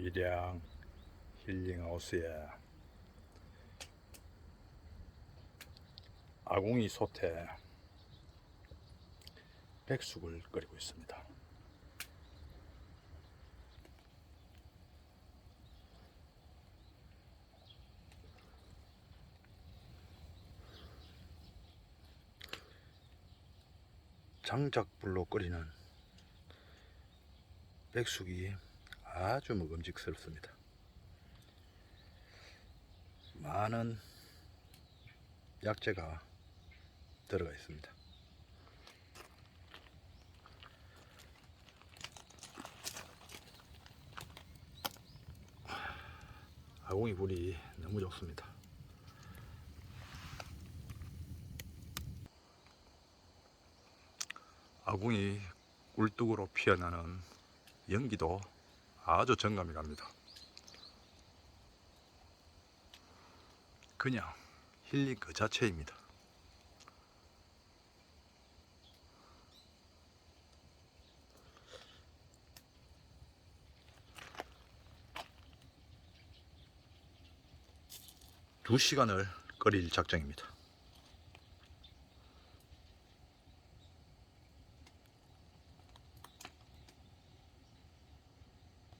밀양 힐링하우스에 아궁이 솥에 백숙을 끓이고 있습니다. 장작불로 끓이는 백숙이 아주 먹음직스럽습니다. 많은 약재가 들어가 있습니다. 아궁이 불이 너무 좋습니다. 아궁이 꿀뚝으로 피어나는 연기도 아주 정감이 갑니다. 그냥 힐링 그 자체입니다. 두 시간을 끓일 작정입니다.